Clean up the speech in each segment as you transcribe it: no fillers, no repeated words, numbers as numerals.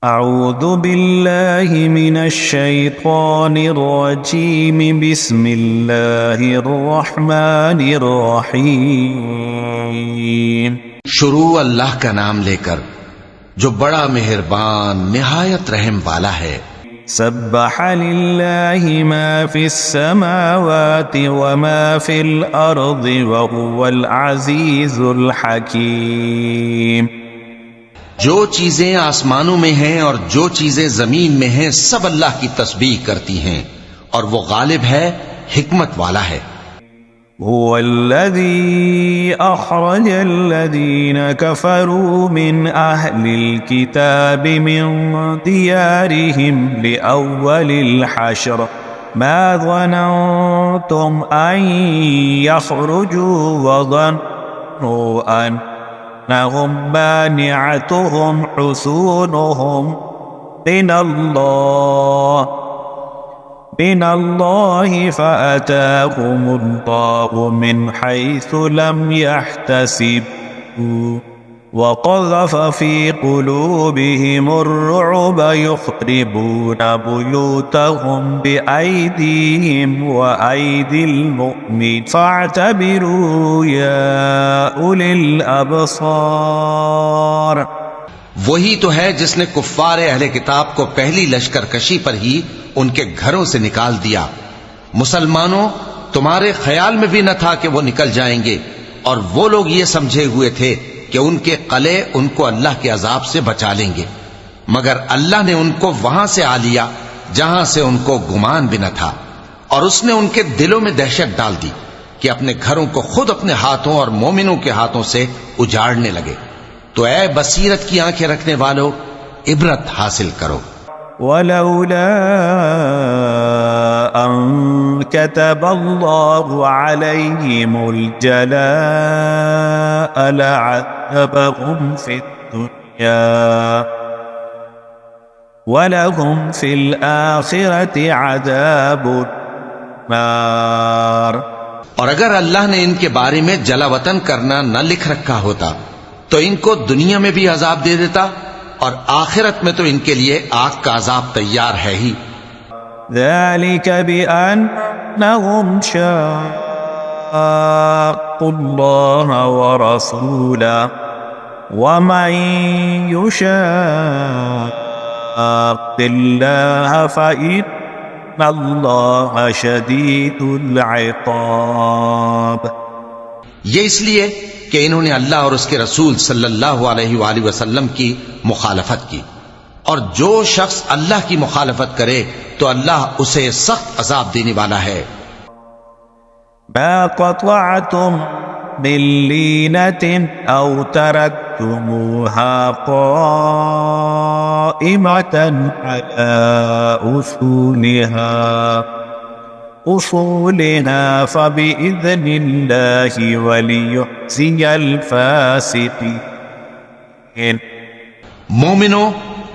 اعوذ باللہ من الشیطان الرجیم بسم اللہ الرحمن الرحیم۔ شروع اللہ کا نام لے کر جو بڑا مہربان نہایت رحم والا ہے۔ سبح للہ ما فی السماوات وما فی الارض وهو العزیز الحکیم۔ جو چیزیں آسمانوں میں ہیں اور جو چیزیں زمین میں ہیں سب اللہ کی تسبیح کرتی ہیں اور وہ غالب ہے، حکمت والا ہے۔ هو الذي أخرج الذين كفروا من أهل الكتاب من ديارهم لأول الحشر ما ظننتم أن يخرجوا وظنوا أنهم مانعتهم حصونهم من الله فأتاهم الله من حيث لم يحتسبوا وقذف في قلوبهم الرعب يخربون بيوتهم بأيديهم وأيدي المؤمنين فاعتبروا يا أولي الأبصار۔ وہی تو ہے جس نے کفار اہل کتاب کو پہلی لشکر کشی پر ہی ان کے گھروں سے نکال دیا۔ مسلمانوں، تمہارے خیال میں بھی نہ تھا کہ وہ نکل جائیں گے، اور وہ لوگ یہ سمجھے ہوئے تھے کہ ان کے قلعے ان کو اللہ کے عذاب سے بچا لیں گے، مگر اللہ نے ان کو وہاں سے آ لیا جہاں سے ان کو گمان بھی نہ تھا، اور اس نے ان کے دلوں میں دہشت ڈال دی کہ اپنے گھروں کو خود اپنے ہاتھوں اور مومنوں کے ہاتھوں سے اجاڑنے لگے۔ تو اے بصیرت کی آنکھیں رکھنے والو، عبرت حاصل کرو۔ ولولا أن كتب الله عليهم الجلاء لعذبهم في الدنيا ولهم في الآخرة عذاب النار۔ اور اگر اللہ نے ان کے بارے میں جلا وطن کرنا نہ لکھ رکھا ہوتا تو ان کو دنیا میں بھی عذاب دے دیتا، اور آخرت میں تو ان کے لیے آگ کا عذاب تیار ہے ہی۔ ذلك بأنهم شاقوا الله ورسوله ومن يشاق الله فإن الله شديد العقاب۔ یہ اس لیے کہ انہوں نے اللہ اور اس کے رسول صلی اللہ علیہ وآلہ وسلم کی مخالفت کی، اور جو شخص اللہ کی مخالفت کرے تو اللہ اسے سخت عذاب دینے والا ہے۔ ما قطعتم من لينة أو تركتموها قائمة على أصولها فبإذن الله وليخزي الفاسقين۔ مومنو،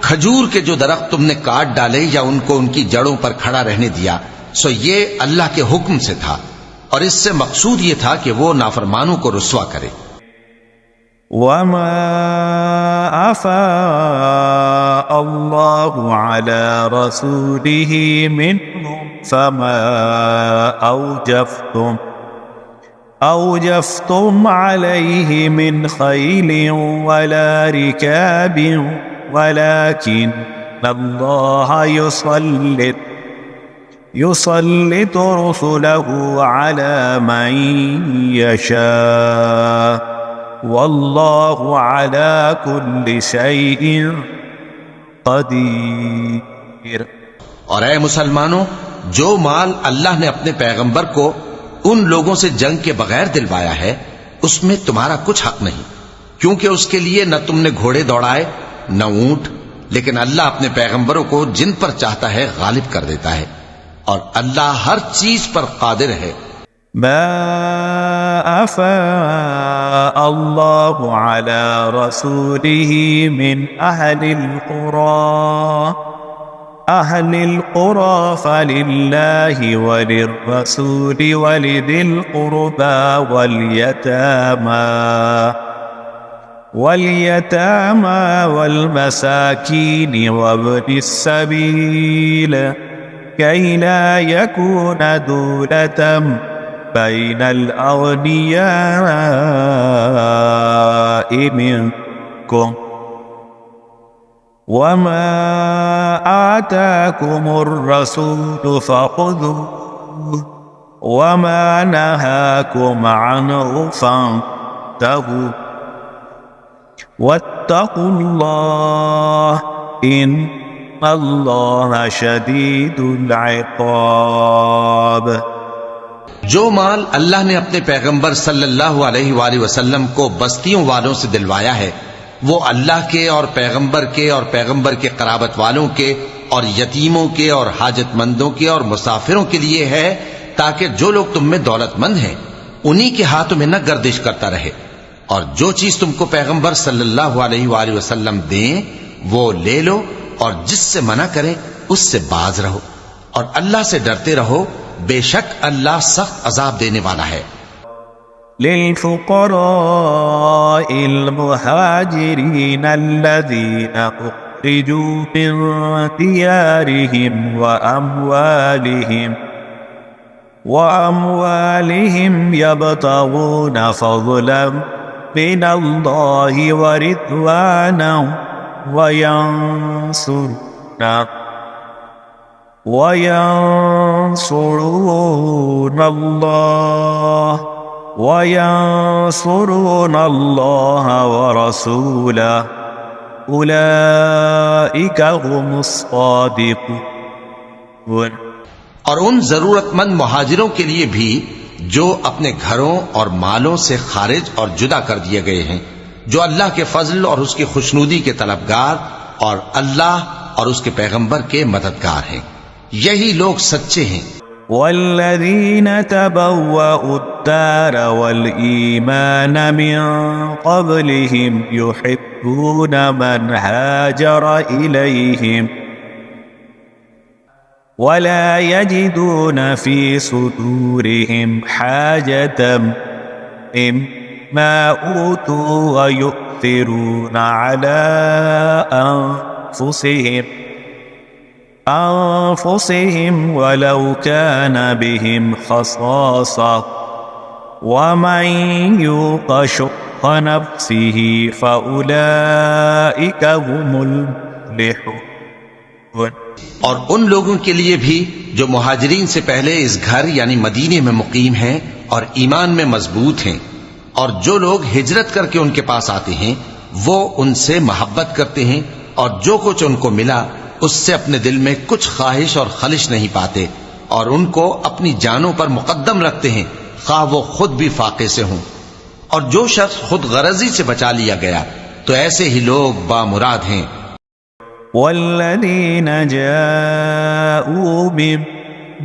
کھجور کے جو درخت تم نے کاٹ ڈالے یا ان کو ان کی جڑوں پر کھڑا رہنے دیا، سو یہ اللہ کے حکم سے تھا، اور اس سے مقصود یہ تھا کہ وہ نافرمانوں کو رسوا کرے۔ وما أفاء الله على رسوله منهم فما أوجفتم عليه من خيل ولا ركاب ولكن الله يسلط رسله على من يشاء والله على كل شيء قدير۔ اور اے مسلمانوں، جو مال اللہ نے اپنے پیغمبر کو ان لوگوں سے جنگ کے بغیر دلوایا ہے اس میں تمہارا کچھ حق نہیں، کیونکہ اس کے لیے نہ تم نے گھوڑے دوڑائے نہ اونٹ، لیکن اللہ اپنے پیغمبروں کو جن پر چاہتا ہے غالب کر دیتا ہے، اور اللہ ہر چیز پر قادر ہے۔ ما أفاء الله على رسوله من أهل القرى فلله وللرسول ولذي القربى واليتامى واليتامى والمساكين وابن السبيل كي لا يكون دولة بين الأغنياء منكم وما آتاكم الرسول فخذوه وما نهاكم عنه فانتهوا واتقوا الله إن اللہ شدید العقاب۔ جو مال اللہ نے اپنے پیغمبر صلی اللہ علیہ وآلہ وسلم کو بستیوں والوں سے دلوایا ہے وہ اللہ کے اور پیغمبر کے قرابت والوں کے اور یتیموں کے اور حاجت مندوں کے اور مسافروں کے لیے ہے تاکہ جو لوگ تم میں دولت مند ہیں انہی کے ہاتھوں میں نہ گردش کرتا رہے، اور جو چیز تم کو پیغمبر صلی اللہ علیہ وآلہ وسلم دیں وہ لے لو، اور جس سے منع کریں اس سے باز رہو، اور اللہ سے ڈرتے رہو، بے شک اللہ سخت عذاب دینے والا ہے۔ للفقراء المهاجرين الذين أخرجوا من ديارهم وأموالهم يبتغون فضلا من الله ورضوانا وينصرون الله ورسوله أولئك هم الصادقون۔ اور ان ضرورت مند مہاجروں کے لیے بھی جو اپنے گھروں اور مالوں سے خارج اور جدا کر دیے گئے ہیں، جو اللہ کے فضل اور اس کی خوشنودی کے طلبگار اور اللہ اور اس کے پیغمبر کے مددگار ہیں، یہی لوگ سچے ہیں۔ والذین تبوأوا الدار والإيمان من قبلهم يحبون من هاجر إليهم ولا يجدون في صدورهم حاجة مما أوتوا ويؤثرون على أنفسهم ولو كان بهم خصاصة ومن يوق شح نفسه فأولئك هم المفلحون۔ اور ان لوگوں کے لیے بھی جو مہاجرین سے پہلے اس گھر یعنی مدینے میں مقیم ہیں اور ایمان میں مضبوط ہیں، اور جو لوگ ہجرت کر کے ان کے پاس آتے ہیں وہ ان سے محبت کرتے ہیں، اور جو کچھ ان کو ملا اس سے اپنے دل میں کچھ خواہش اور خلش نہیں پاتے، اور ان کو اپنی جانوں پر مقدم رکھتے ہیں خواہ وہ خود بھی فاقے سے ہوں۔ اور جو شخص خود غرضی سے بچا لیا گیا تو ایسے ہی لوگ بامراد ہیں۔ والذین جاءوا من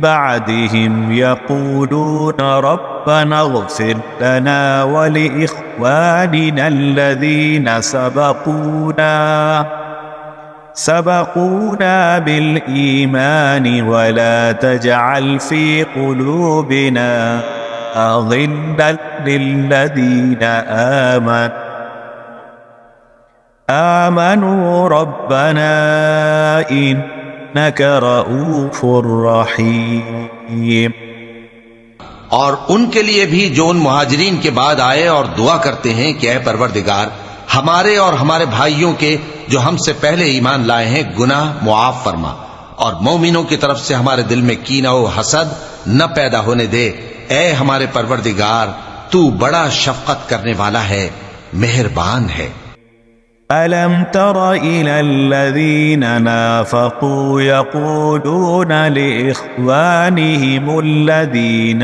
بعدهم يقولون ربنا اغفر لنا ولإخواننا الذين سبقونا بالإيمان ولا تجعل في قلوبنا غلا للذين آمنوا ربنا إنك رؤوف رحيم۔ اور ان کے لیے بھی جو ان مہاجرین کے بعد آئے اور دعا کرتے ہیں کہ اے پروردگار ہمارے اور ہمارے بھائیوں کے جو ہم سے پہلے ایمان لائے ہیں گناہ معاف فرما، اور مومنوں کی طرف سے ہمارے دل میں کینہ و حسد نہ پیدا ہونے دے، اے ہمارے پروردگار تو بڑا شفقت کرنے والا ہے، مہربان ہے۔ ألم تر إلى الذين نافقوا يقولون لإخوانهم الذين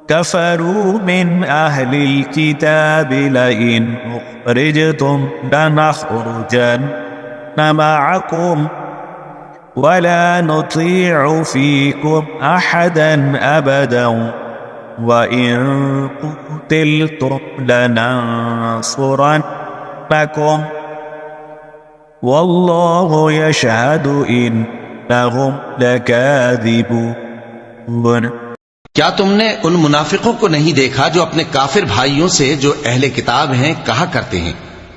كفروا من أهل الكتاب لئن أخرجتم لنخرجن معكم ولا نطيع فيكم أحدا أبدا وَإِن قُتِلْتُمْ لَنَنصُرَنَّكُمْ وَاللَّهُ يَشْهَدُ إِنَّهُمْ لَكَاذِبُونَ۔ کیا تم نے ان منافقوں کو نہیں دیکھا جو اپنے کافر بھائیوں سے جو اہل کتاب ہیں کہا کرتے ہیں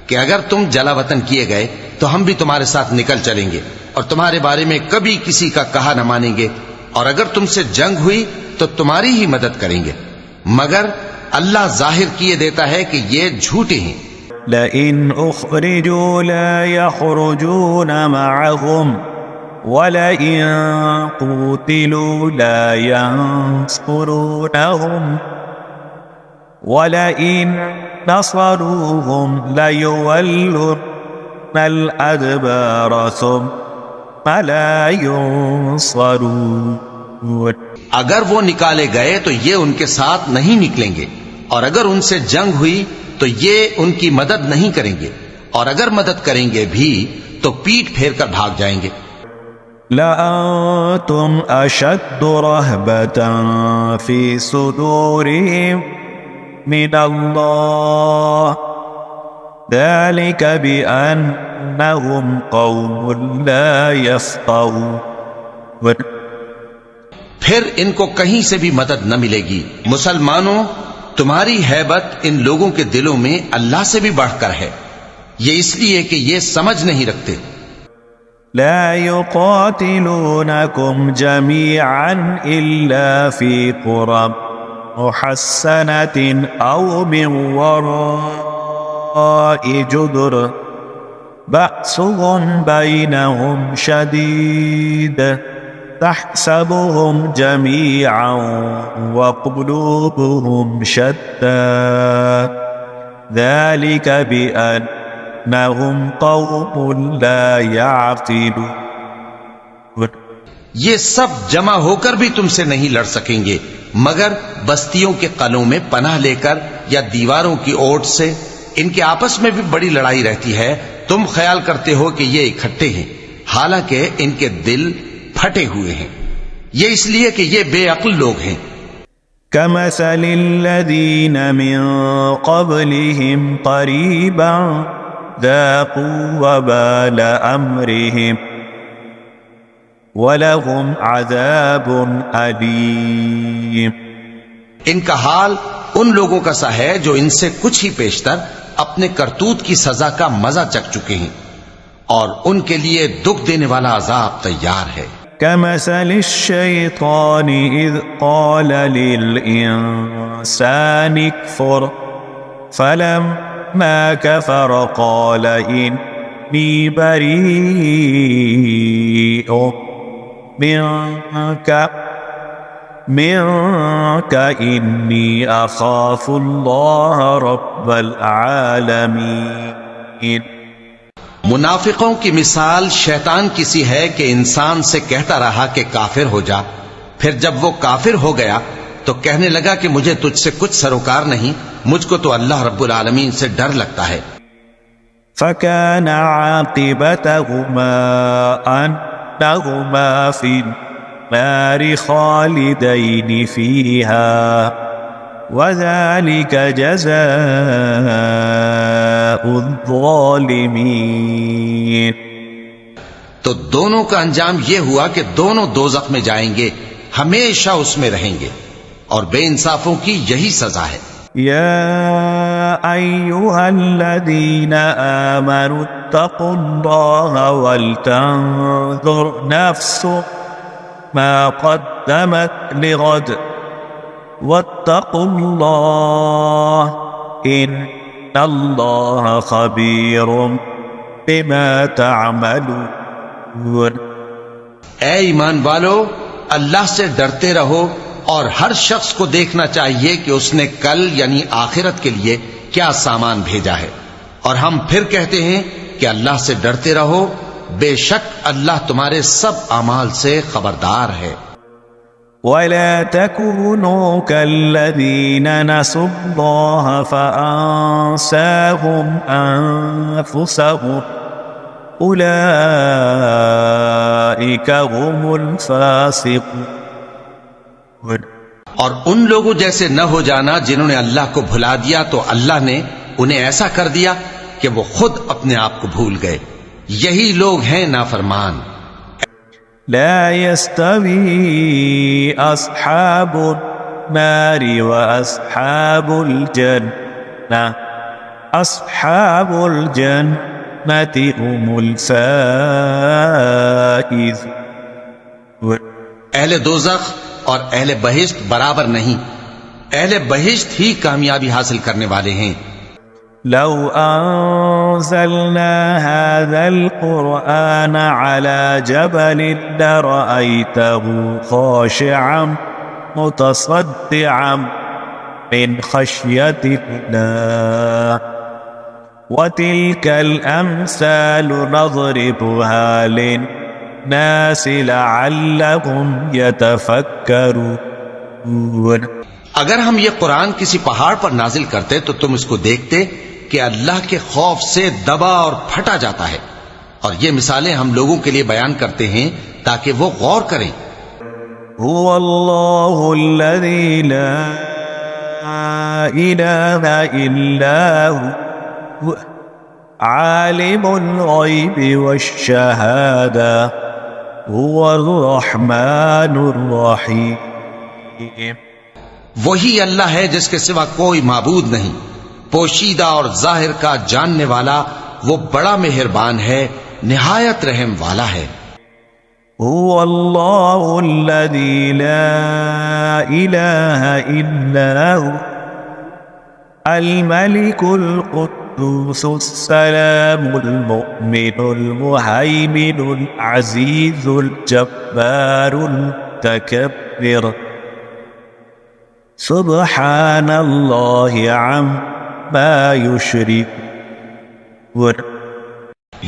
کہ اگر تم جلا وطن کیے گئے تو ہم بھی تمہارے ساتھ نکل چلیں گے اور تمہارے بارے میں کبھی کسی کا کہا نہ مانیں گے، اور اگر تم سے جنگ ہوئی تو تمہاری ہی مدد کریں گے، مگر اللہ ظاہر کیے دیتا ہے کہ یہ جھوٹے ہیں۔ لئن اخرجوا لا يخرجون معهم ولئن قوتلوا لا ينصرونهم ولئن نصروهم ليولون الأدبار ثم لا ينصرون۔ اگر وہ نکالے گئے تو یہ ان کے ساتھ نہیں نکلیں گے، اور اگر ان سے جنگ ہوئی تو یہ ان کی مدد نہیں کریں گے، اور اگر مدد کریں گے بھی تو پیٹ پھیر کر بھاگ جائیں گے۔ لأنتم أشد رهبة في صدورهم من الله ذلك بأنهم قوم لا يفقهون۔ پھر ان کو کہیں سے بھی مدد نہ ملے گی۔ مسلمانوں، تمہاری ہیبت ان لوگوں کے دلوں میں اللہ سے بھی بڑھ کر ہے، یہ اس لیے کہ یہ سمجھ نہیں رکھتے۔ لا يقاتلونكم جميعا إلا في قرى محصنة أو من وراء جدر بأسهم بينهم شديد تحسبهم جميعا وقلوبهم شتى ذلك بأنهم قوم لا يعقلون۔ یہ سب جمع ہو کر بھی تم سے نہیں لڑ سکیں گے مگر بستیوں کے قلعوں میں پناہ لے کر یا دیواروں کی اوٹ سے۔ ان کے آپس میں بھی بڑی لڑائی رہتی ہے، تم خیال کرتے ہو کہ یہ اکٹھے ہیں، حالانکہ ان کے دل پھٹے ہوئے ہیں، یہ اس لیے کہ یہ بے عقل لوگ ہیں۔ كمثل الذين من قبلهم قريبا ذاقوا وبال أمرهم وَلَهُمْ عَذَابٌ أَلِيمٌ۔ ان کا حال ان لوگوں کا سا ہے جو ان سے کچھ ہی پیشتر اپنے کرتوت کی سزا کا مزہ چکھ چکے ہیں، اور ان کے لیے دکھ دینے والا عذاب تیار ہے۔ كَمَثَلِ الشَّيْطَانِ إِذْ قَالَ لِلْإِنسَانِ اكْفُرْ فَلَمَّا كَفَرَ قَالَ إِنِّي بَرِيءٌ منك إني أخاف الله رب العالمين۔ منافقوں کی مثال شیطان کی سی ہے کہ انسان سے کہتا رہا کہ کافر ہو جا، پھر جب وہ کافر ہو گیا تو کہنے لگا کہ مجھے تجھ سے کچھ سروکار نہیں، مجھ کو تو اللہ رب العالمین سے ڈر لگتا ہے۔ فكان عاقبتهما أنهما في النار خالدين فيها وذلك جزاء الظالمين۔ تو دونوں کا انجام یہ ہوا کہ دونوں دوزخ میں جائیں گے، ہمیشہ اس میں رہیں گے، اور بے انصافوں کی یہی سزا ہے۔ يا أيها الذين آمنوا اتقوا الله ولتنظر نفس ما قدمت لغد واتقوا الله إن الله خبير بما تعملون۔ اے ایمان والو، اللہ سے ڈرتے رہو، اور ہر شخص کو دیکھنا چاہیے کہ اس نے کل یعنی آخرت کے لیے کیا سامان بھیجا ہے، اور ہم پھر کہتے ہیں کہ اللہ سے ڈرتے رہو، بے شک اللہ تمہارے سب اعمال سے خبردار ہے۔ وَلَا تَكُونُوا كَالَّذِينَ نَسُوا اللَّهَ فَأَنسَاهُمْ أَنفُسَهُمْ أُولَئِكَ هُمُ الْفَاسِقُونَ۔ اور ان لوگوں جیسے نہ ہو جانا جنہوں نے اللہ کو بھلا دیا تو اللہ نے انہیں ایسا کر دیا کہ وہ خود اپنے آپ کو بھول گئے، یہی لوگ ہیں نافرمان۔ لا يستوي أصحاب النار وأصحاب الجنة أصحاب الجنة هم الفائزون. اہل دوزخ اور اہل بہشت برابر نہیں، اہل بہشت ہی کامیابی حاصل کرنے والے ہیں. لو أنزلنا هذا القرآن على جبل لرأيته خاشعا متصدعا من خشية الله وتلك الأمثال نضربها للناس لعلهم يتفكرون. اگر ہم یہ قرآن کسی پہاڑ پر نازل کرتے تو تم اس کو دیکھتے کہ اللہ کے خوف سے دبا اور پھٹا جاتا ہے، اور یہ مثالیں ہم لوگوں کے لیے بیان کرتے ہیں تاکہ وہ غور کریں. هو الله الذي لا إله إلا هو عالم الغيب والشهادة هو الرحمن الرحيم. وہی اللہ ہے جس کے سوا کوئی معبود نہیں، پوشیدہ اور ظاہر کا جاننے والا، وہ بڑا مہربان ہے، نہایت رحم والا ہے. هو الله الذي لا إله إلا هو الملك القدوس السلام المؤمن المهيمن العزيز الجبار المتكبر سبحان الله عما يشركون.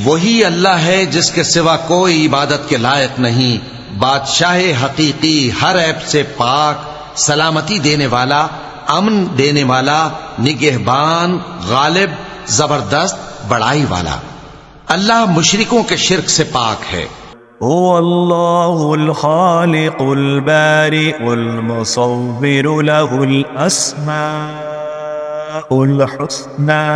وہی اللہ ہے جس کے سوا کوئی عبادت کے لائق نہیں، بادشاہ حقیقی، ہر عیب سے پاک، سلامتی دینے والا، امن دینے والا، نگہبان، غالب، زبردست، بڑائی والا. اللہ مشرکوں کے شرک سے پاک ہے. هو الله الخالق البارئ المصور له الأسماء الحسنى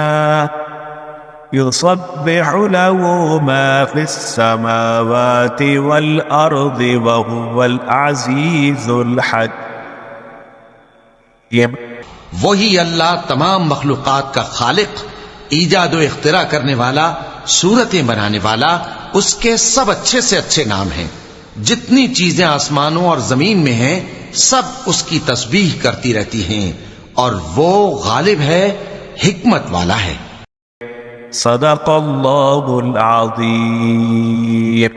يسبح له ما في السماوات والأرض وهو العزيز الحكيم. وہی اللہ تمام مخلوقات کا خالق، ایجاد و اختراع کرنے والا، صورتیں بنانے والا، اس کے سب اچھے سے اچھے نام ہیں. جتنی چیزیں آسمانوں اور زمین میں ہیں سب اس کی تسبیح کرتی رہتی ہیں، اور وہ غالب ہے، حکمت والا ہے. صدق اللہ العظیم.